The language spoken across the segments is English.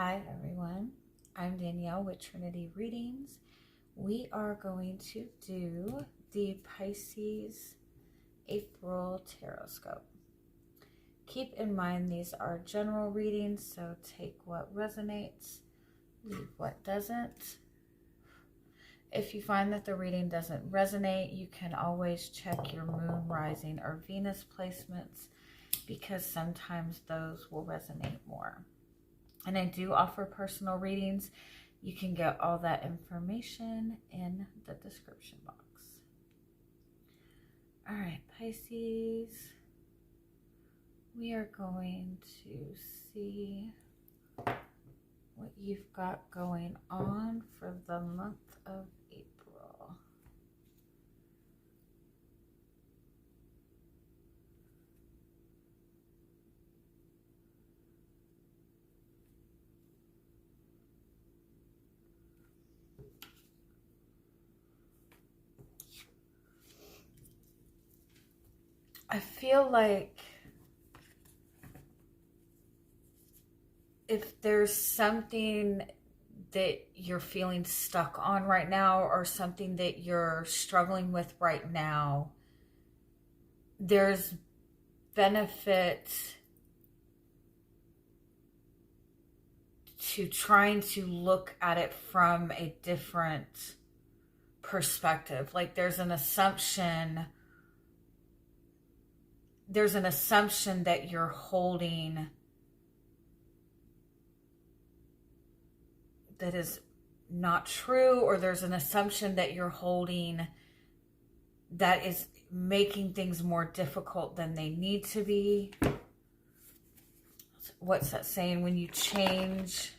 Hi everyone, I'm Danielle with Trinity Readings. We are going to do the Pisces April Tarotscope. Keep in mind these are general readings, so take what resonates, leave what doesn't. If you find that the reading doesn't resonate, you can always check your moon, rising, or Venus placements because sometimes those will resonate more. And I do offer personal readings. You can get all that information in the description box. All right, Pisces, we are going to see what you've got going on for the month of April. I feel like if there's something that you're feeling stuck on right now or something that you're struggling with right now, there's benefit to trying to look at it from a different perspective. Like there's an assumption that you're holding that is not true, or there's an assumption that you're holding that is making things more difficult than they need to be. What's that saying? When you change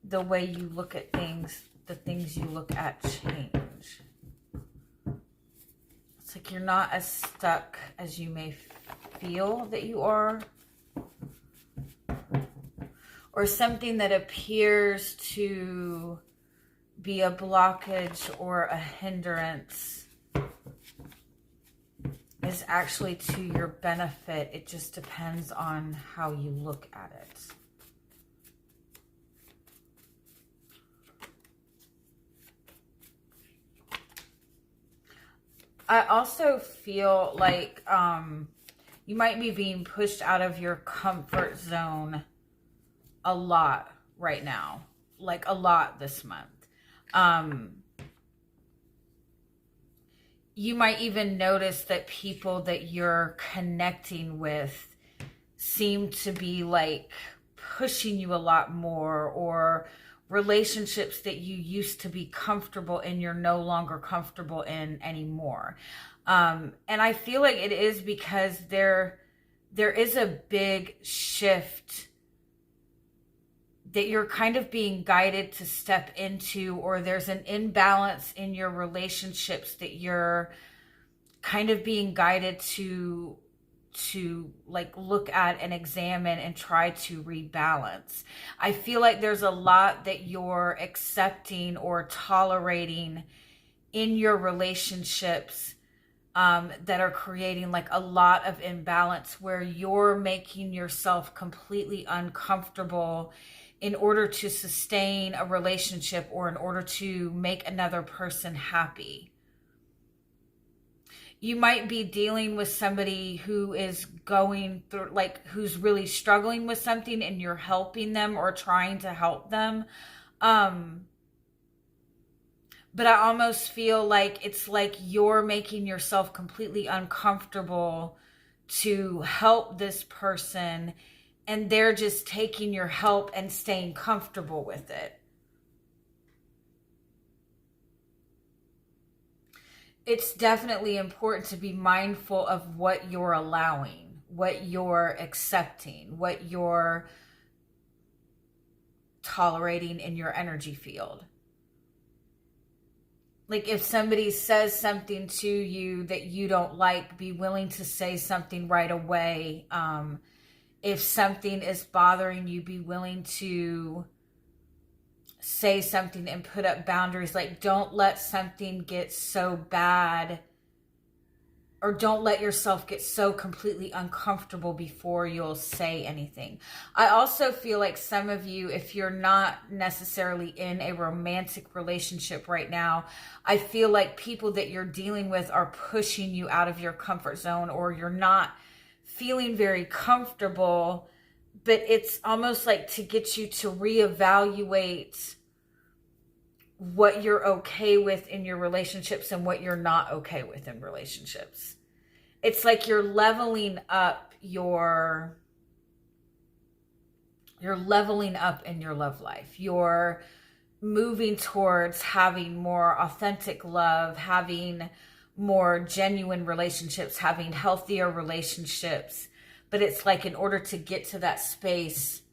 the way you look at things, the things you look at change. It's like you're not as stuck as you may feel that you are. Or something that appears to be a blockage or a hindrance is actually to your benefit. It just depends on how you look at it. I also feel like you might be being pushed out of your comfort zone a lot right now, like a lot this month. You might even notice that people that you're connecting with seem to be like pushing you a lot more, or relationships that you used to be comfortable in, you're no longer comfortable in anymore. And I feel like it is because there is a big shift that you're kind of being guided to step into, or there's an imbalance in your relationships that you're kind of being guided to like look at and examine and try to rebalance. I feel like there's a lot that you're accepting or tolerating in your relationships that are creating like a lot of imbalance, where you're making yourself completely uncomfortable in order to sustain a relationship or in order to make another person happy. You might be dealing with somebody who is going through, like, who's really struggling with something, and you're helping them or trying to help them. But I almost feel like it's like you're making yourself completely uncomfortable to help this person, and they're just taking your help and staying comfortable with it. It's definitely important to be mindful of what you're allowing, what you're accepting, what you're tolerating in your energy field. Like if somebody says something to you that you don't like, be willing to say something right away. If something is bothering you, be willing to say something and put up boundaries. Like don't let something get so bad or don't let yourself get so completely uncomfortable before you'll say anything. I also feel like some of you, if you're not necessarily in a romantic relationship right now, I feel like people that you're dealing with are pushing you out of your comfort zone, or you're not feeling very comfortable, but it's almost like to get you to reevaluate what you're okay with in your relationships and what you're not okay with in relationships. It's like you're leveling up in your love life. You're moving towards having more authentic love, having more genuine relationships, having healthier relationships. But it's like in order to get to that space,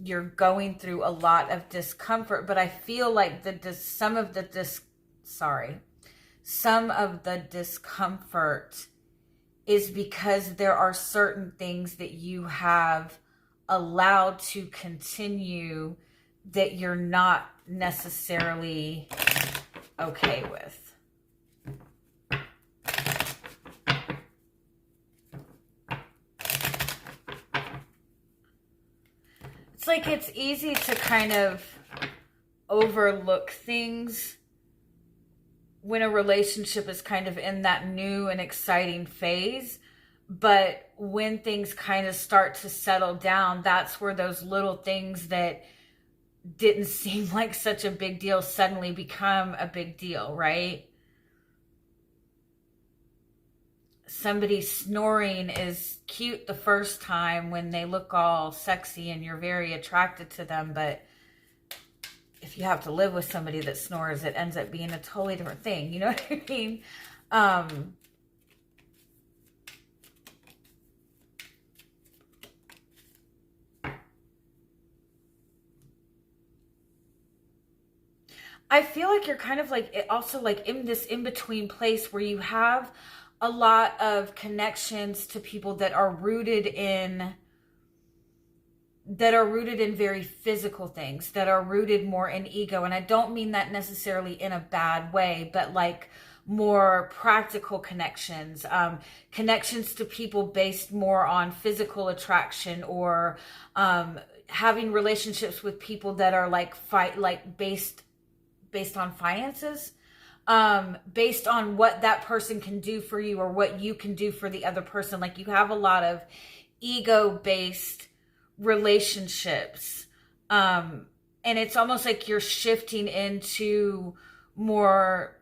you're going through a lot of discomfort. But I feel like some of the discomfort is because there are certain things that you have allowed to continue that you're not necessarily okay with. It's like it's easy to kind of overlook things when a relationship is kind of in that new and exciting phase. But when things kind of start to settle down, that's where those little things that didn't seem like such a big deal suddenly become a big deal, right? Somebody snoring is cute the first time when they look all sexy and you're very attracted to them, but if you have to live with somebody that snores, it ends up being a totally different thing. You know what I mean? I feel like you're kind of like also like in this in-between place where you have a lot of connections to people that are rooted in very physical things, that are rooted more in ego. And I don't mean that necessarily in a bad way, but like more practical connections, connections to people based more on physical attraction, or having relationships with people that are based on finances, based on what that person can do for you or what you can do for the other person. Like you have a lot of ego-based relationships. And it's almost like you're shifting into more,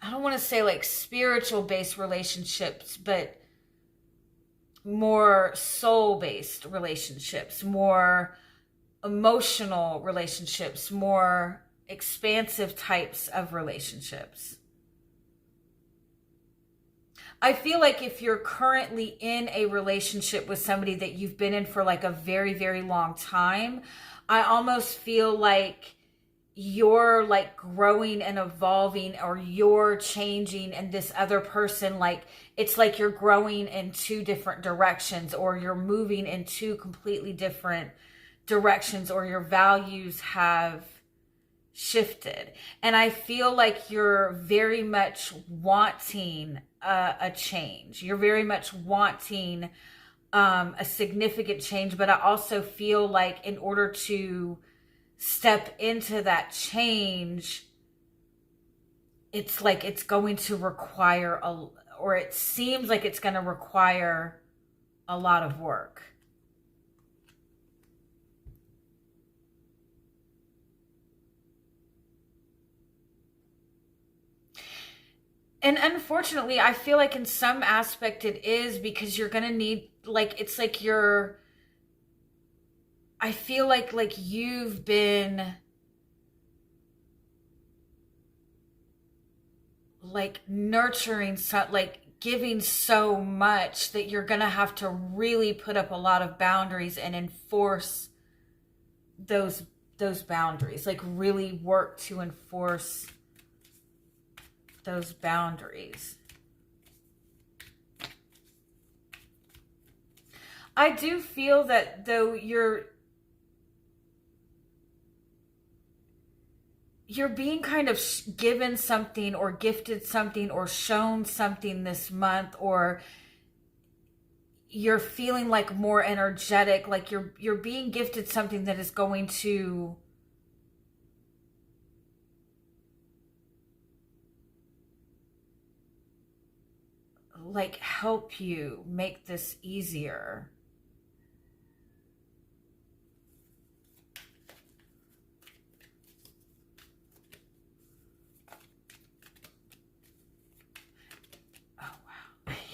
I don't want to say like spiritual-based relationships, but more soul-based relationships, more emotional relationships, more expansive types of relationships. I feel like if you're currently in a relationship with somebody that you've been in for like a very, very long time, I almost feel like you're like growing and evolving, or you're changing, and this other person, like it's like you're growing in two different directions, or you're moving in two completely different directions, or your values have shifted. And I feel like you're very much wanting a change. You're very much wanting a significant change. But I also feel like in order to step into that change, it's like it's going to require or it seems like it's going to require a lot of work. And unfortunately, I feel like in some aspect it is, because you're going to need, like, it's like I feel like you've been like nurturing, like giving so much that you're going to have to really put up a lot of boundaries and enforce those boundaries, like really work to enforce those boundaries. I do feel that though you're being kind of given something or gifted something or shown something this month, or you're feeling like more energetic, like you're being gifted something that is going to like help you make this easier.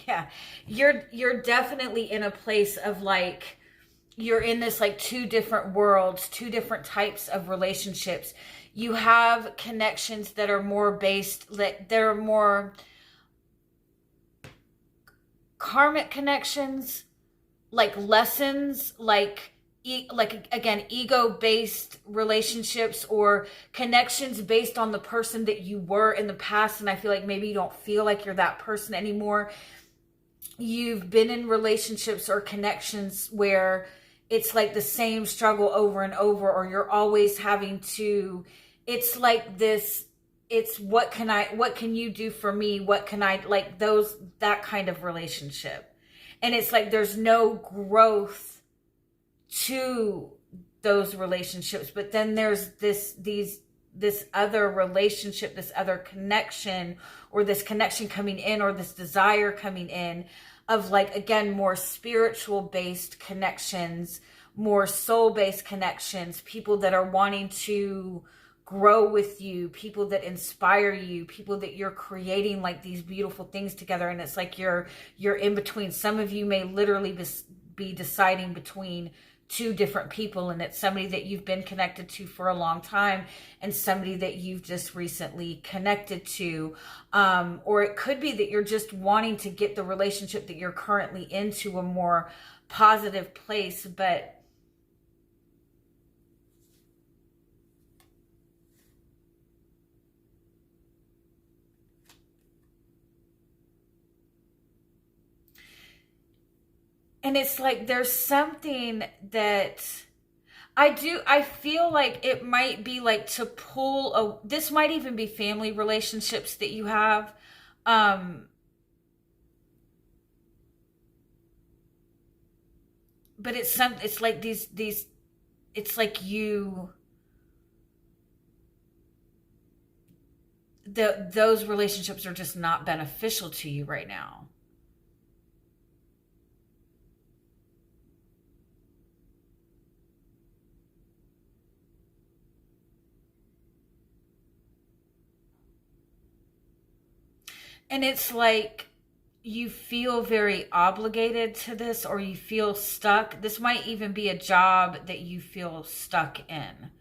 Yeah, you're definitely in a place of like, you're in this like two different worlds, two different types of relationships. You have connections that are more based, like they're more karmic connections, like lessons, like like again, ego-based relationships or connections based on the person that you were in the past, and I feel like maybe you don't feel like you're that person anymore. You've been in relationships or connections where it's like the same struggle over and over, or you're always having to, it's like this, it's what can you do for me? What can I, like those, that kind of relationship. And it's like there's no growth to those relationships, but then there's this other relationship, this other connection, or this connection coming in, or this desire coming in of like, again, more spiritual based connections, more soul based connections, people that are wanting to grow with you, people that inspire you, people that you're creating like these beautiful things together. And it's like you're in between. Some of you may literally be deciding between two different people, and it's somebody that you've been connected to for a long time and somebody that you've just recently connected to, or it could be that you're just wanting to get the relationship that you're currently into a more positive place. But and it's like there's something that I feel like it might be like to pull this might even be family relationships that you have. But it's like these, it's like those relationships are just not beneficial to you right now. And it's like you feel very obligated to this, or you feel stuck. This might even be a job that you feel stuck in.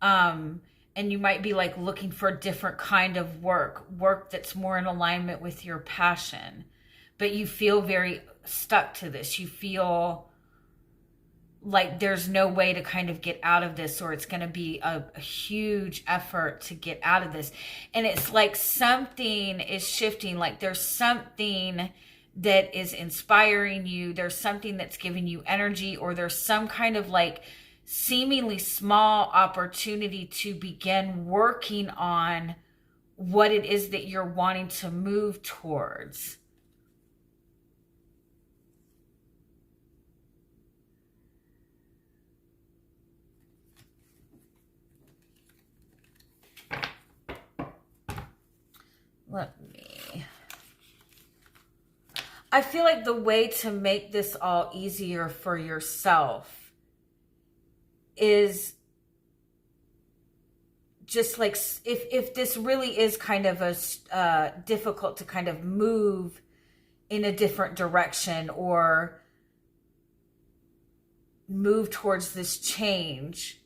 And you might be like looking for a different kind of work that's more in alignment with your passion. But you feel very stuck to this. You feel like there's no way to kind of get out of this, or it's going to be a huge effort to get out of this. And it's like something is shifting, like there's something that is inspiring you, there's something that's giving you energy, or there's some kind of like seemingly small opportunity to begin working on what it is that you're wanting to move towards. Let me, I feel like the way to make this all easier for yourself is just like, if this really is kind of a difficult to kind of move in a different direction or move towards this change,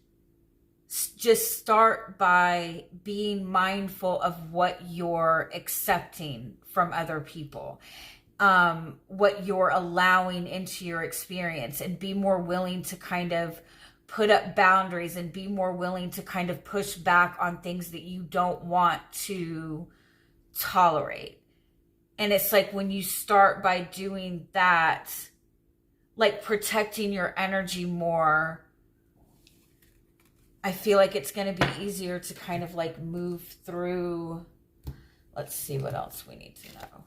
just start by being mindful of what you're accepting from other people, what you're allowing into your experience, and be more willing to kind of put up boundaries and be more willing to kind of push back on things that you don't want to tolerate. And it's like when you start by doing that, like protecting your energy more, I feel like it's going to be easier to kind of like move through. Let's see what else we need to know.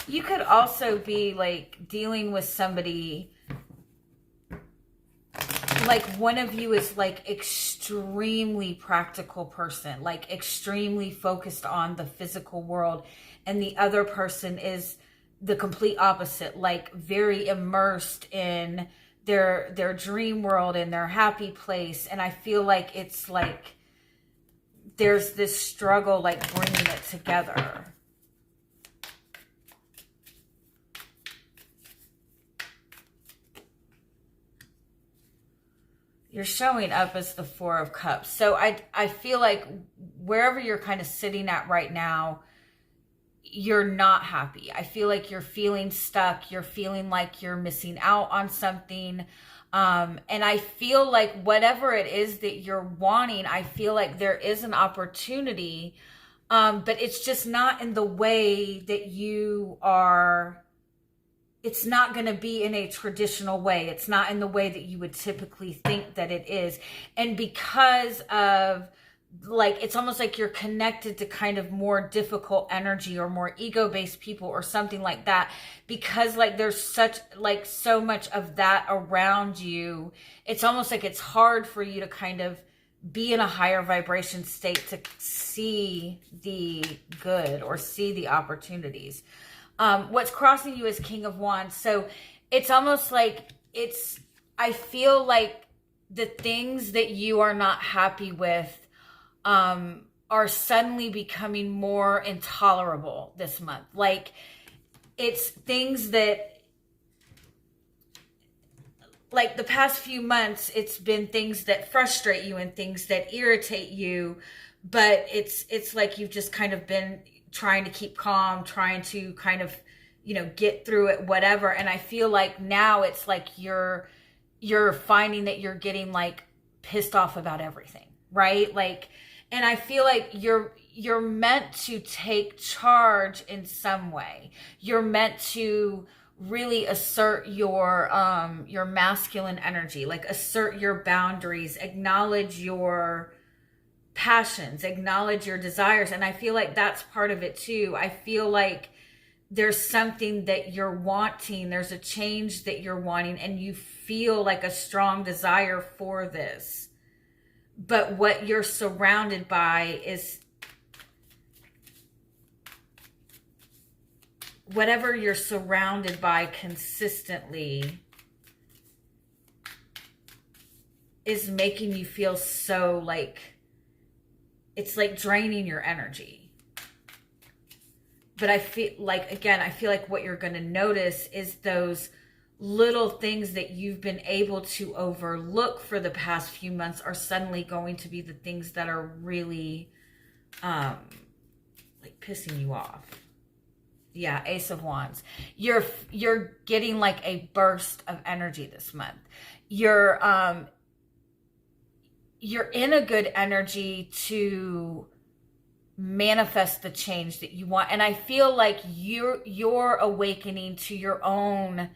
You could also be like dealing with somebody, like one of you is like extremely practical person, like extremely focused on the physical world, and the other person is the complete opposite, like very immersed in their dream world and their happy place. And I feel like it's like there's this struggle like bringing it together. You're showing up as the Four of Cups. So I feel like wherever you're kind of sitting at right now, you're not happy. I feel like you're feeling stuck. You're feeling like you're missing out on something. And I feel like whatever it is that you're wanting, I feel like there is an opportunity, but it's just not in the way that you are. It's not going to be in a traditional way. It's not in the way that you would typically think that it is. And because of like, it's almost like you're connected to kind of more difficult energy or more ego-based people or something like that, because like there's such like so much of that around you. It's almost like it's hard for you to kind of be in a higher vibration state to see the good or see the opportunities. What's crossing you is King of Wands. So it's almost like I feel like the things that you are not happy with are suddenly becoming more intolerable this month. Like it's things that, like the past few months, it's been things that frustrate you and things that irritate you, but it's like you've just kind of been trying to keep calm, trying to kind of, you know, get through it, whatever. And I feel like now it's like you're finding that you're getting like pissed off about everything, right? Like, and I feel like you're meant to take charge in some way. You're meant to really assert your masculine energy, like assert your boundaries, acknowledge your passions, acknowledge your desires. And I feel like that's part of it too. I feel like there's something that you're wanting, there's a change that you're wanting, and you feel like a strong desire for this. But what you're surrounded by is whatever you're surrounded by consistently is making you feel so like it's like draining your energy. But I feel like, again, I feel like what you're going to notice is those little things that you've been able to overlook for the past few months are suddenly going to be the things that are really like pissing you off. Yeah, Ace of Wands. You're getting like a burst of energy this month. You're in a good energy to manifest the change that you want. And I feel like you're awakening to your own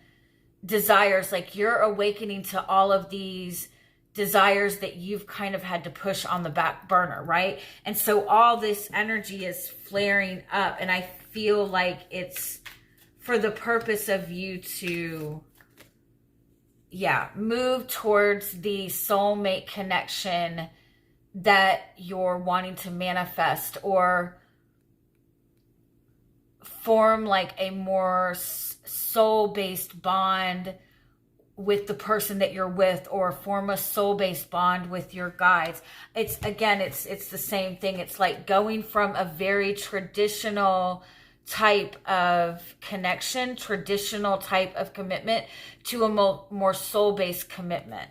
desires. Like you're awakening to all of these desires that you've kind of had to push on the back burner, right? And so all this energy is flaring up, and I feel like it's for the purpose of you to move towards the soulmate connection that you're wanting to manifest, or form like a more soul-based bond with the person that you're with, or form a soul-based bond with your guides. It's the same thing. It's like going from a very traditional type of connection, traditional type of commitment, to a more soul-based commitment.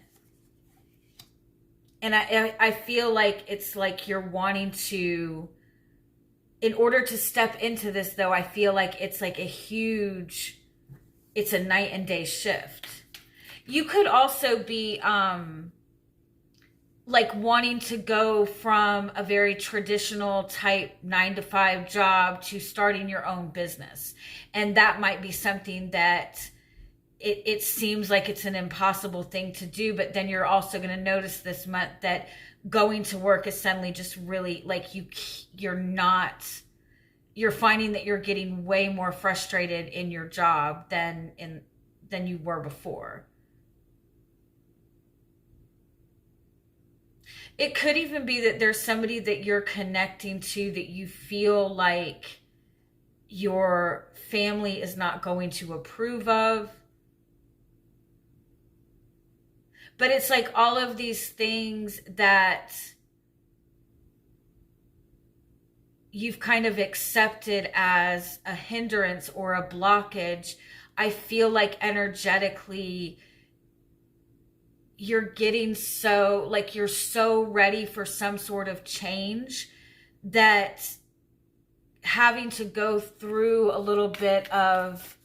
And I feel like it's like you're wanting to, in order to step into this though, I feel like it's like it's a night and day shift. You could also be, like wanting to go from a very traditional type 9 to 5 job to starting your own business. And that might be something that it seems like it's an impossible thing to do, but then you're also going to notice this month that going to work is suddenly just really like you're finding that you're getting way more frustrated in your job than you were before. It could even be that there's somebody that you're connecting to that you feel like your family is not going to approve of. But it's like all of these things that you've kind of accepted as a hindrance or a blockage. I feel like energetically you're getting so, like you're so ready for some sort of change that having to go through a little bit of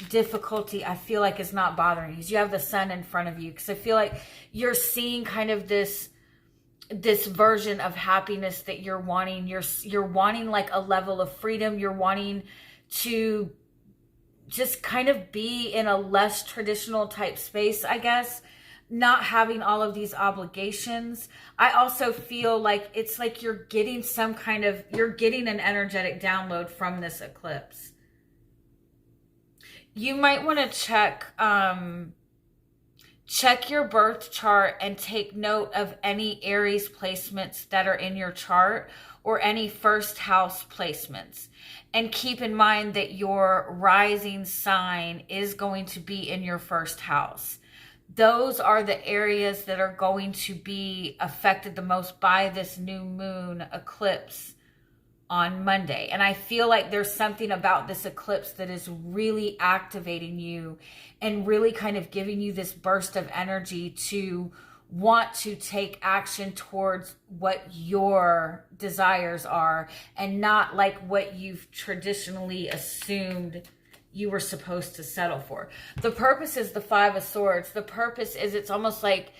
difficulty, I feel like is not bothering you. You have the sun in front of you, because I feel like you're seeing kind of this version of happiness that you're wanting. You're wanting like a level of freedom. You're wanting to just kind of be in a less traditional type space, I guess, not having all of these obligations. I also feel like it's like you're getting an energetic download from this eclipse. You might want to check your birth chart and take note of any Aries placements that are in your chart, or any first house placements. And keep in mind that your rising sign is going to be in your first house. Those are the areas that are going to be affected the most by this new moon eclipse on Monday. And I feel like there's something about this eclipse that is really activating you and really kind of giving you this burst of energy to want to take action towards what your desires are, and not like what you've traditionally assumed you were supposed to settle for. The purpose is the Five of Swords. The purpose is, it's almost like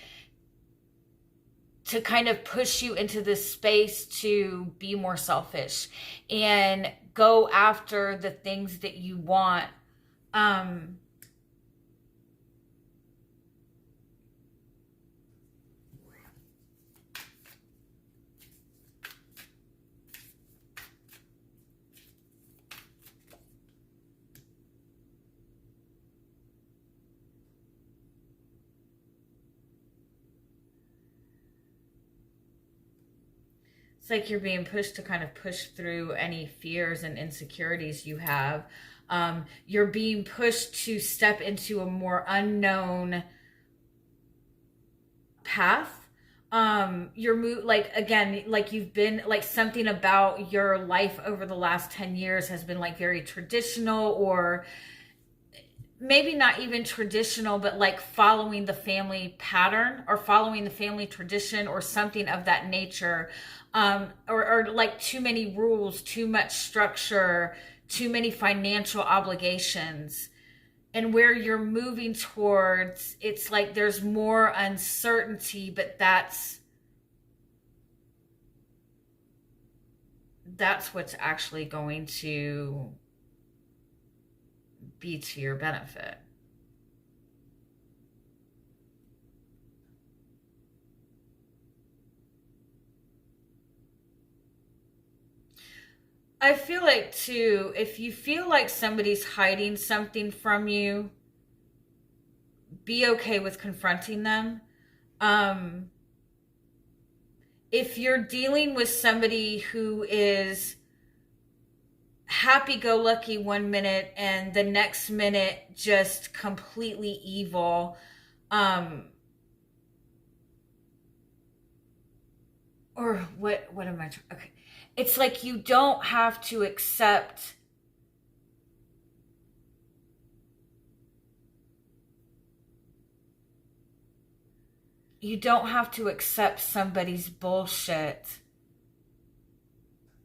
to kind of push you into this space to be more selfish and go after the things that you want. It's like you're being pushed to kind of push through any fears and insecurities you have. You're being pushed to step into a more unknown path. Like, again, like you've been, like something about your life over the last 10 years has been like very traditional, or maybe not even traditional, but like following the family pattern or following the family tradition or something of that nature. Or like too many rules, too much structure, too many financial obligations. And where you're moving towards, it's like there's more uncertainty, but that's what's actually going to be to your benefit. I feel like too, if you feel like somebody's hiding something from you, be okay with confronting them. If you're dealing with somebody who is happy-go-lucky one minute and the next minute just completely evil, or what am I, okay. It's like you don't have to accept somebody's bullshit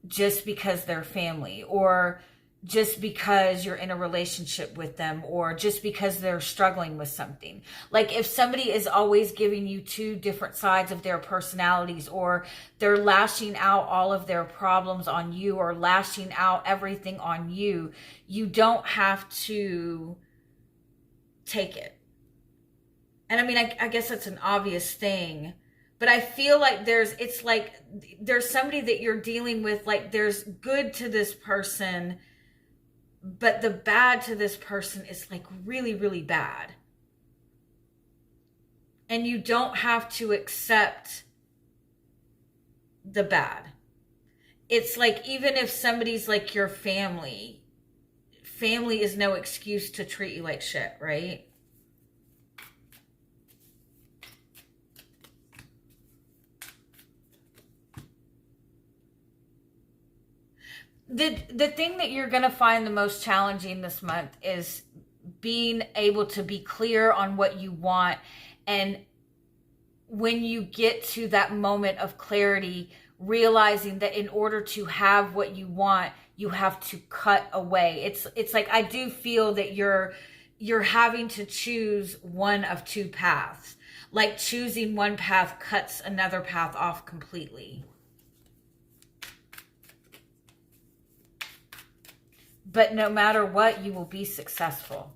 just because they're family, or just because you're in a relationship with them, or just because they're struggling with something. Like if somebody is always giving you two different sides of their personalities, or they're lashing out all of their problems on you, or lashing out everything on you, you don't have to take it. And I mean, I guess that's an obvious thing, but I feel like there's somebody that you're dealing with, like there's good to this person, but the bad to this person is like really, really bad. And you don't have to accept the bad. It's like, even if somebody's like your family is no excuse to treat you like shit, right? The thing that you're going to find the most challenging this month is being able to be clear on what you want. And when you get to that moment of clarity, realizing that in order to have what you want, you have to cut away. It's like, I do feel that you're having to choose one of two paths. Like choosing one path cuts another path off completely. But no matter what, you will be successful.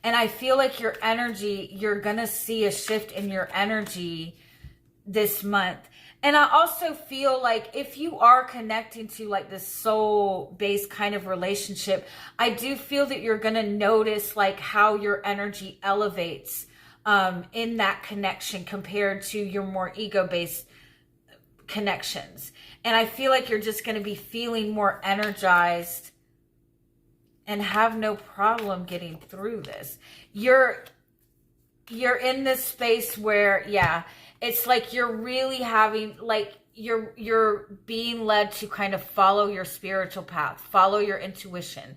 And I feel like your energy, you're going to see a shift in your energy this month. And I also feel like if you are connecting to like this soul-based kind of relationship, I do feel that you're going to notice like how your energy elevates in that connection compared to your more ego-based connections. And I feel like you're just going to be feeling more energized and have no problem getting through this. You're in this space where, yeah, it's like you're really having, like, you're being led to kind of follow your spiritual path, follow your intuition,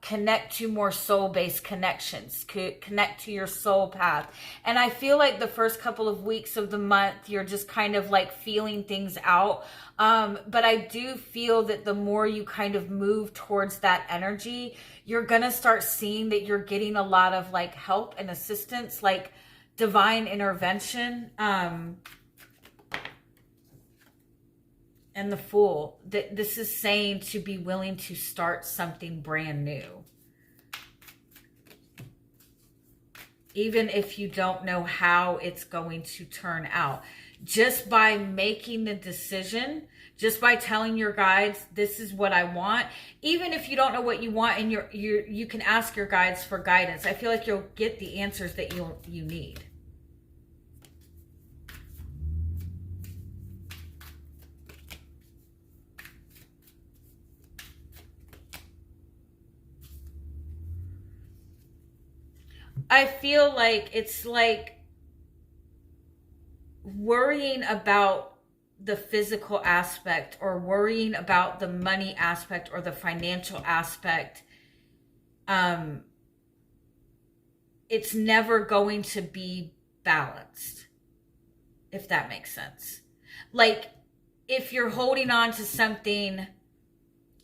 connect to more soul-based connections, connect to your soul path. And I feel like the first couple of weeks of the month, you're just kind of like feeling things out. But I do feel that the more you kind of move towards that energy, you're going to start seeing that you're getting a lot of like help and assistance, like divine intervention. And the Fool, that this is saying to be willing to start something brand new. Even if you don't know how it's going to turn out. Just by making the decision, just by telling your guides, this is what I want. Even if you don't know what you want, and you can ask your guides for guidance. I feel like you'll get the answers that you need. I feel like it's like worrying about the physical aspect, or worrying about the money aspect, or the financial aspect. It's never going to be balanced, if that makes sense. Like if you're holding on to something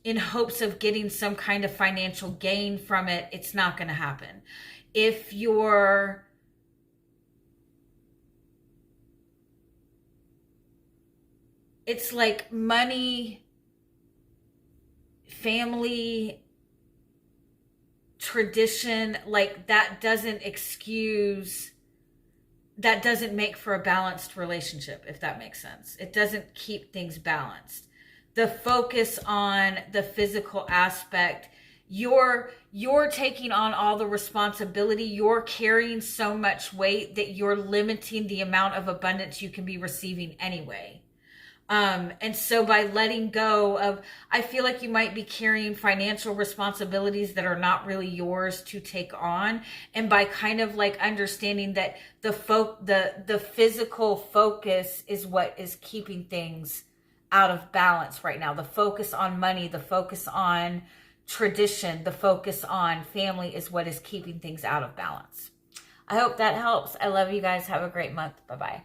in hopes of getting some kind of financial gain from it, it's not going to happen. If you're it's like money, family, tradition, like that doesn't make for a balanced relationship, if that makes sense. It doesn't keep things balanced. The focus on the physical aspect, you're taking on all the responsibility. You're carrying so much weight that you're limiting the amount of abundance you can be receiving anyway. And so by letting go of, I feel like you might be carrying financial responsibilities that are not really yours to take on. And by kind of like understanding that the physical focus is what is keeping things out of balance right now. The focus on money, the focus on tradition, the focus on family is what is keeping things out of balance. I hope that helps. I love you guys. Have a great month. Bye-bye.